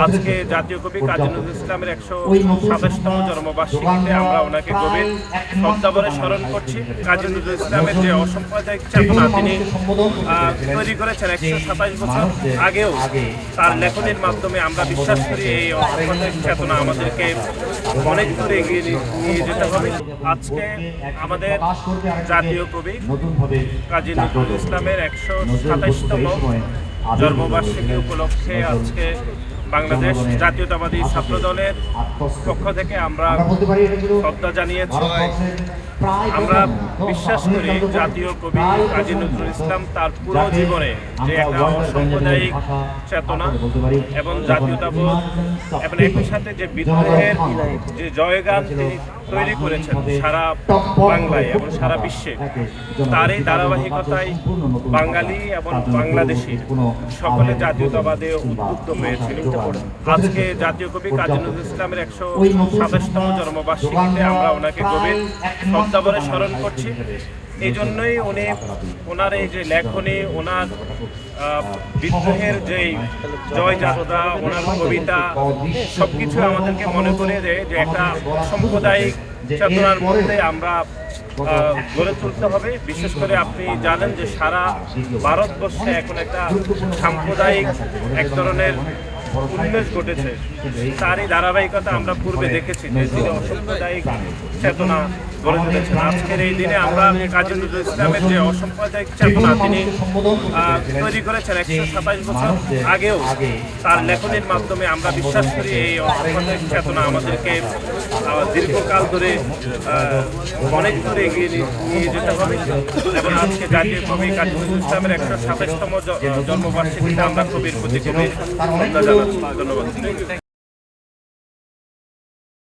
আজকে জাতীয় কবি কাজী নজরুল ইসলামের ১২৭তম জন্মবার্ষিকীতে আমরা ওনাকে গভীর শ্রদ্ধাভরে স্মরণ করছি। কাজী নজরুল ইসলামের যে অসাম্প্রদায়িক চেতনা তিনি তৈরি করেছেন ১২৭ বছর আগেও, তার লেখনীর মাধ্যমে আমরা বিশ্বাস করি এই অসাম্প্রদায়িক চেতনা আমাদেরকে অনেক দূর এগিয়ে নিয়ে যেতে হবে। আজকে আমাদের জাতীয় কবি কাজী নজরুল ইসলামের ১২৭তম জন্মবার্ষিকী উপলক্ষে আজকে বাংলাদেশ জাতীয়তাবাদী ছাত্র দলের পক্ষ থেকে আমরা শ্রদ্ধা জানিয়েছি। আমরা বিশ্বাস করি জাতীয় কবি কাজী নজরুল ইসলাম তার পুরো জীবনে যে একটা অসাম্প্রদায়িক চেতনা এবং জাতীয়তাবোধ এবং একই সাথে যে বিদ্রোহের যে জয়গান তিনি তৈরি করেছেন সারা বাংলায় এবং সারা বিশ্বে, তার এই ধারাবাহিকতায় বাঙালি এবং বাংলাদেশি সকলে জাতীয়তাবাদে উদ্বুদ্ধ হয়েছিল। আজকে জাতীয় কবি কাজী নজরুল ইসলামের ১২৭তম জন্মবার্ষিকীতে আমরা ওনাকে গভীর শ্রদ্ধাভরে স্মরণ করছি। এই জন্যই উনি ওনার এই যে লেখনী, ওনার বিদ্রোহের যে জয়যাত্রা, ওনার কবিতা সবকিছু আমাদেরকে মনে করে দেয় যে একটা সাম্প্রদায়িক চেতনার মধ্যে আমরা গড়ে তুলতে হবে। বিশেষ করে আপনি জানেন যে সারা ভারতবর্ষে এখন একটা সাম্প্রদায়িক এক ধরনের উন্মেষ ঘটেছে। তারই ধারাবাহিকতা আমরা পূর্বে দেখেছি যে তিনি অসাম্প্রদায়িক চেতনা গড়ে তুলেছেন। আজকের এই দিনে আমরা কাজী নজরুল ইসলামের যে অসাম্প্রদায়িক চেতনা তিনি তৈরি করেছেন ১২৭ বছর আগেও, তার লেখনীর মাধ্যমে আমরা বিশ্বাস করি এই অসাম্প্রদায়িক চেতনা আমাদেরকে দীর্ঘকাল ধরে অনেক দূর এগিয়ে নিয়ে যেতে হবে। এবং আজকে জাতীয় কবি কাজী নজরুল ইসলামের ১২৭তম জন্মবার্ষিকীতে আমরা কবির প্রতি কবির শ্রদ্ধা জানাচ্ছি। ধন্যবাদ।